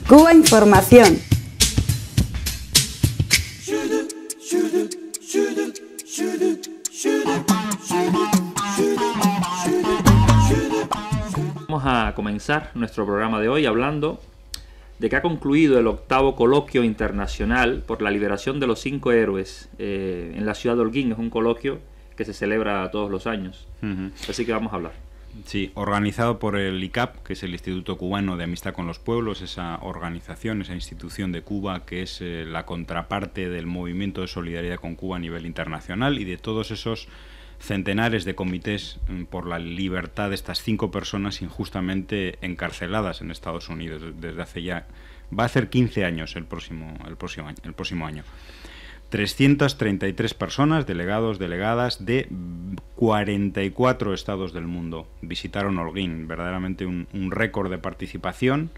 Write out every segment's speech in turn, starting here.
Cuba Información. Vamos a comenzar nuestro programa de hoy hablando de que ha concluido el 8º coloquio internacional por la liberación de los 5 héroes en la ciudad de Holguín. Es un coloquio que se celebra todos los años. Así que vamos a hablar. Sí, organizado por el ICAP, que es el Instituto Cubano de Amistad con los Pueblos, esa organización, esa institución de Cuba que es la contraparte del movimiento de solidaridad con Cuba a nivel internacional y de todos esos centenares de comités por la libertad de estas 5 personas injustamente encarceladas en Estados Unidos desde hace ya, va a hacer 15 años el próximo año. 333 personas, delegados, delegadas de 44 estados del mundo visitaron Holguín, verdaderamente un récord de participación,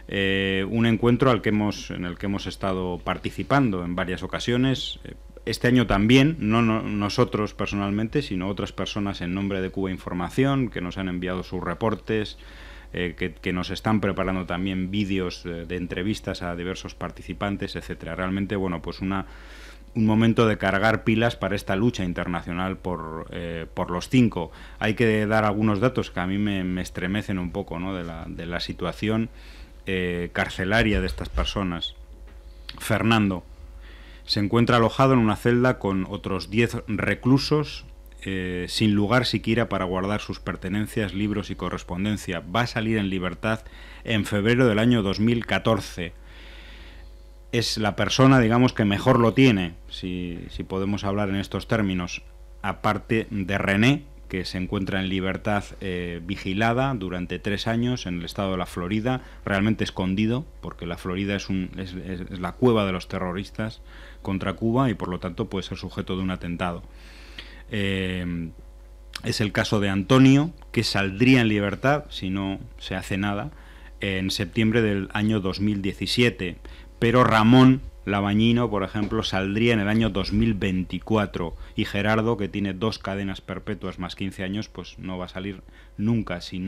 un encuentro en el que hemos estado participando en varias ocasiones. Este año también, no nosotros personalmente, sino otras personas en nombre de Cuba Información, que nos han enviado sus reportes, que nos están preparando también vídeos de entrevistas a diversos participantes, etcétera. Realmente, bueno, pues un momento de cargar pilas para esta lucha internacional por los 5. Hay que dar algunos datos que a mí me estremecen un poco, ¿no?, de la situación carcelaria de estas personas. Fernando se encuentra alojado en una celda con otros 10 reclusos, sin lugar siquiera para guardar sus pertenencias, libros y correspondencia. Va a salir en libertad en febrero del año 2014. Es la persona, digamos, que mejor lo tiene, si podemos hablar en estos términos, aparte de René, que se encuentra en libertad vigilada durante 3 años en el estado de la Florida, realmente escondido, porque la Florida es la cueva de los terroristas contra Cuba y por lo tanto puede ser sujeto de un atentado. Es el caso de Antonio, que saldría en libertad, si no se hace nada, en septiembre del año 2017, pero Ramón Labañino, por ejemplo, saldría en el año 2024, y Gerardo, que tiene 2 cadenas perpetuas más 15 años, pues no va a salir nunca, si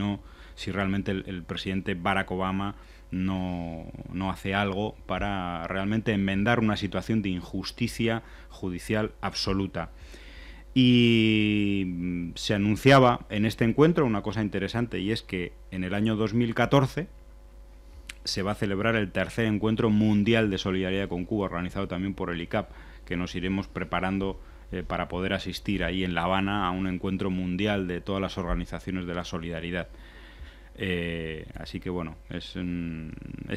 realmente el presidente Barack Obama no hace algo para realmente enmendar una situación de injusticia judicial absoluta. Y se anunciaba en este encuentro una cosa interesante, y es que en el año 2014 se va a celebrar el 3er encuentro mundial de solidaridad con Cuba, organizado también por el ICAP, que nos iremos preparando para poder asistir ahí en La Habana a un encuentro mundial de todas las organizaciones de la solidaridad. Así que bueno, es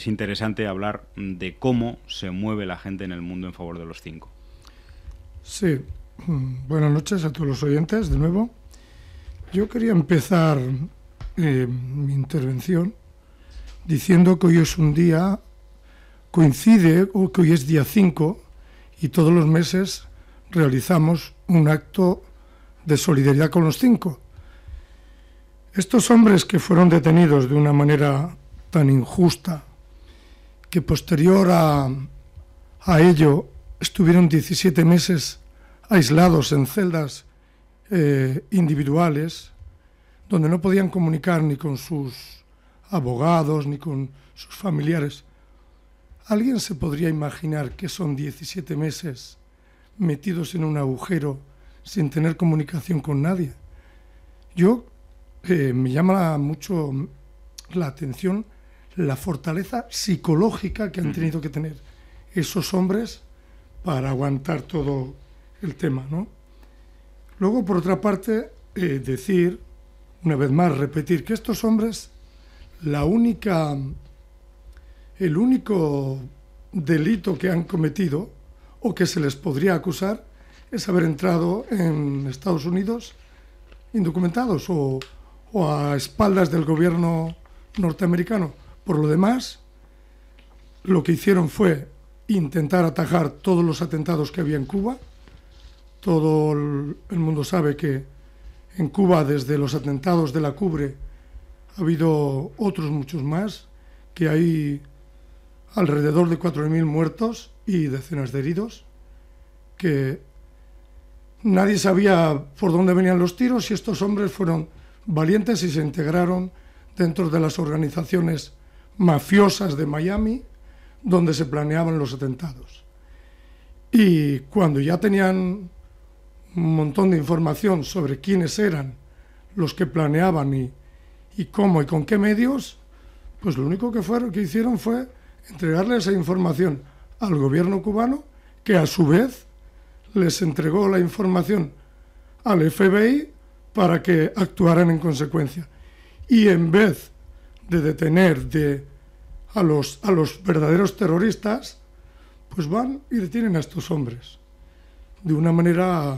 interesante hablar de cómo se mueve la gente en el mundo en favor de los 5. Sí, buenas noches a todos los oyentes de nuevo. Yo quería empezar mi intervención diciendo que hoy es un día, coincide, o que hoy es día 5, y todos los meses realizamos un acto de solidaridad con los 5. Estos hombres que fueron detenidos de una manera tan injusta, que posterior a ello estuvieron 17 meses aislados en celdas individuales, donde no podían comunicar ni con sus abogados ni con sus familiares. ¿Alguien se podría imaginar que son 17 meses metidos en un agujero sin tener comunicación con nadie? Me llama mucho la atención la fortaleza psicológica que han tenido que tener esos hombres para aguantar todo el tema, ¿no? Luego, por otra parte, decir, una vez más, repetir que estos hombres, el único delito que han cometido o que se les podría acusar es haber entrado en Estados Unidos indocumentados o a espaldas del gobierno norteamericano. Por lo demás, lo que hicieron fue intentar atajar todos los atentados que había en Cuba. Todo el mundo sabe que en Cuba, desde los atentados de la Cubre, ha habido otros muchos más, que hay alrededor de 4.000 muertos y decenas de heridos, que nadie sabía por dónde venían los tiros, y estos hombres fueron valientes y se integraron dentro de las organizaciones mafiosas de Miami, donde se planeaban los atentados. Y cuando ya tenían un montón de información sobre quiénes eran los que planeaban y cómo y con qué medios, pues lo único que hicieron fue entregarle esa información al gobierno cubano, que a su vez les entregó la información al FBI para que actuaran en consecuencia. Y en vez de detener a los verdaderos terroristas, pues van y detienen a estos hombres. De una manera...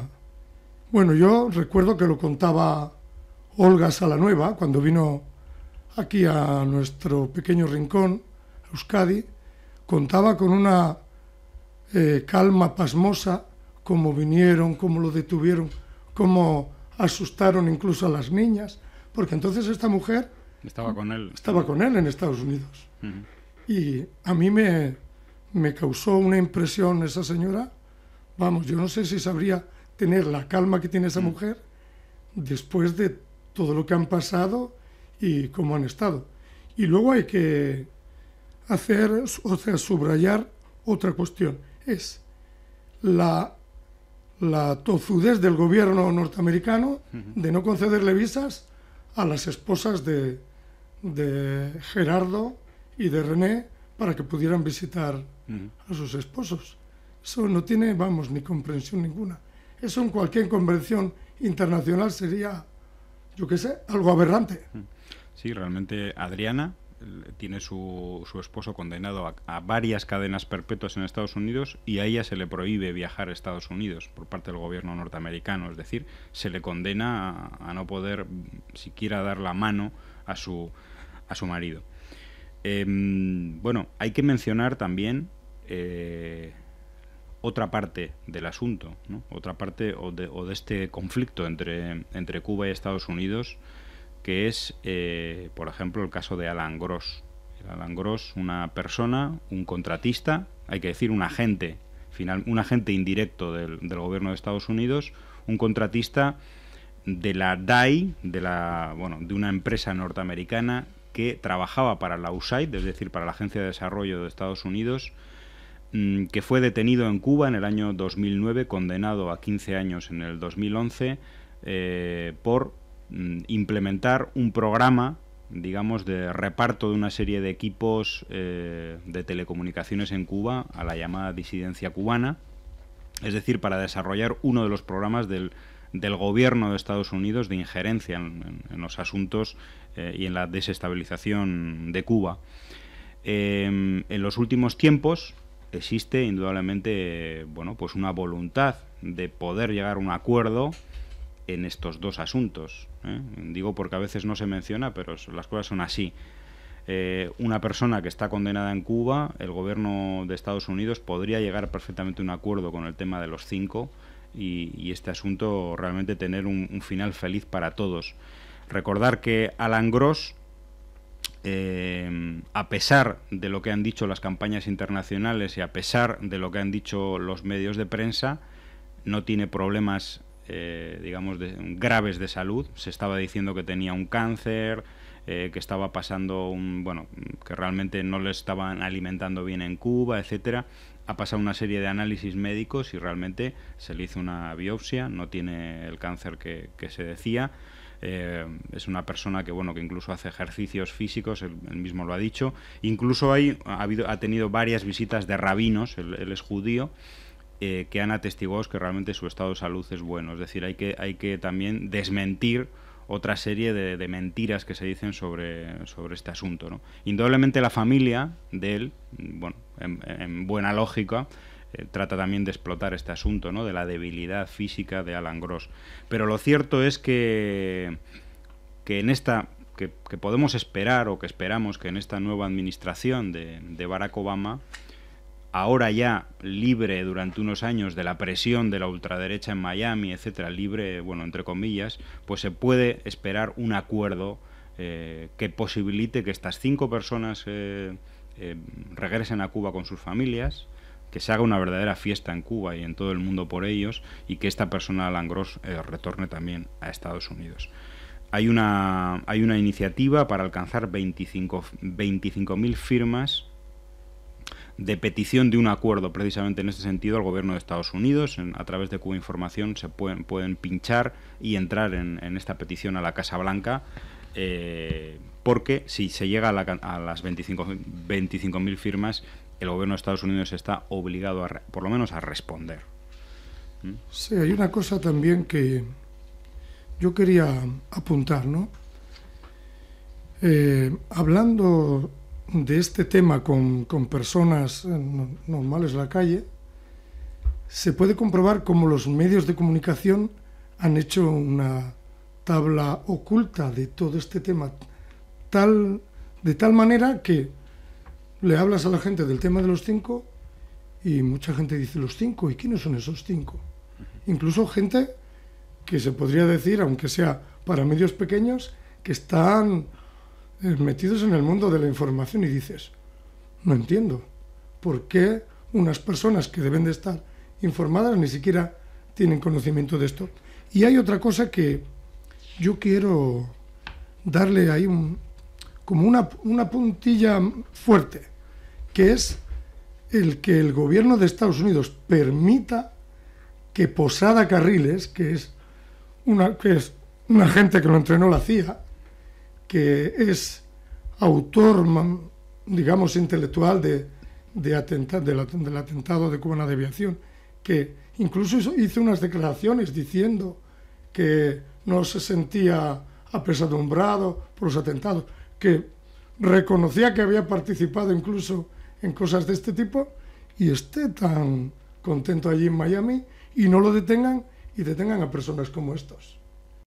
Bueno, yo recuerdo que lo contaba Olga Salanueva cuando vino aquí a nuestro pequeño rincón, Euskadi, contaba con una calma pasmosa cómo vinieron, cómo lo detuvieron, cómo asustaron incluso a las niñas, porque entonces esta mujer estaba con él en Estados Unidos. Y a mí me causó una impresión esa señora. Vamos, yo no sé si sabría tener la calma que tiene esa mujer después de todo lo que han pasado y cómo han estado. Y luego hay que subrayar otra cuestión. Es la tozudez del gobierno norteamericano de no concederle visas a las esposas de Gerardo y de René para que pudieran visitar a sus esposos. Eso no tiene, vamos, ni comprensión ninguna. Eso en cualquier convención internacional sería, yo qué sé, algo aberrante. Sí, realmente Adriana tiene su esposo condenado a varias cadenas perpetuas en Estados Unidos, y a ella se le prohíbe viajar a Estados Unidos por parte del gobierno norteamericano. Es decir, se le condena a no poder siquiera dar la mano a su marido. Bueno, hay que mencionar también otra parte del asunto, ¿no? Otra parte o de este conflicto entre Cuba y Estados Unidos, que es, por ejemplo, el caso de Alan Gross. Alan Gross, una persona, un contratista, hay que decir un agente indirecto del gobierno de Estados Unidos, un contratista de la DAI, de una empresa norteamericana que trabajaba para la USAID, es decir, para la Agencia de Desarrollo de Estados Unidos, que fue detenido en Cuba en el año 2009, condenado a 15 años en el 2011 por implementar un programa, digamos, de reparto de una serie de equipos de telecomunicaciones en Cuba a la llamada disidencia cubana, es decir, para desarrollar uno de los programas del gobierno de Estados Unidos de injerencia en los asuntos y en la desestabilización de Cuba. En los últimos tiempos existe indudablemente pues una voluntad de poder llegar a un acuerdo en estos dos asuntos. Digo porque a veces no se menciona, pero las cosas son así. Una persona que está condenada en Cuba, el gobierno de Estados Unidos podría llegar perfectamente a un acuerdo con el tema de los 5 y este asunto realmente tener un final feliz para todos. Recordar que Alan Gross, a pesar de lo que han dicho las campañas internacionales y a pesar de lo que han dicho los medios de prensa, no tiene problemas graves de salud. Se estaba diciendo que tenía un cáncer, que estaba pasando que realmente no le estaban alimentando bien en Cuba, etcétera. Ha pasado una serie de análisis médicos y realmente se le hizo una biopsia, no tiene el cáncer que se decía. Es una persona que incluso hace ejercicios físicos, él mismo lo ha dicho. Incluso ha tenido varias visitas de rabinos, él es judío, que han atestiguado que realmente su estado de salud es bueno. Es decir, hay que también desmentir otra serie de mentiras que se dicen sobre este asunto, ¿no? Indudablemente la familia de él, en buena lógica, trata también de explotar este asunto, ¿no?, de la debilidad física de Alan Gross. Pero lo cierto es que en esta que podemos esperar, o que esperamos que en esta nueva administración de Barack Obama, ahora ya libre durante unos años de la presión de la ultraderecha en Miami, etcétera, libre, entre comillas, pues se puede esperar un acuerdo que posibilite que estas 5 personas regresen a Cuba con sus familias, que se haga una verdadera fiesta en Cuba y en todo el mundo por ellos, y que esta persona, Alan Gross, retorne también a Estados Unidos. hay una iniciativa para alcanzar 25.000 firmas de petición de un acuerdo precisamente en este sentido al gobierno de Estados Unidos. A través de Cuba Información se pueden pinchar y entrar en esta petición a la Casa Blanca, porque si se llega a las 25.000 firmas, el gobierno de Estados Unidos está obligado por lo menos a responder. Sí, hay una cosa también que yo quería apuntar, ¿no? Hablando de este tema con personas normales en la calle, se puede comprobar cómo los medios de comunicación han hecho una tabla oculta de todo este tema, de tal manera que le hablas a la gente del tema de los 5 y mucha gente dice los 5, ¿y quiénes son esos 5? Incluso gente que se podría decir, aunque sea para medios pequeños, que están metidos en el mundo de la información, y dices, no entiendo por qué unas personas que deben de estar informadas ni siquiera tienen conocimiento de esto. Y hay otra cosa que yo quiero darle ahí como una puntilla fuerte, que es el que el gobierno de Estados Unidos permita que Posada Carriles, que es una gente que lo entrenó la CIA, que es autor, digamos, intelectual del atentado de Cubana de Aviación, que incluso hizo unas declaraciones diciendo que no se sentía apesadumbrado por los atentados, que reconocía que había participado incluso en cosas de este tipo, y esté tan contento allí en Miami y no lo detengan, y detengan a personas como estos.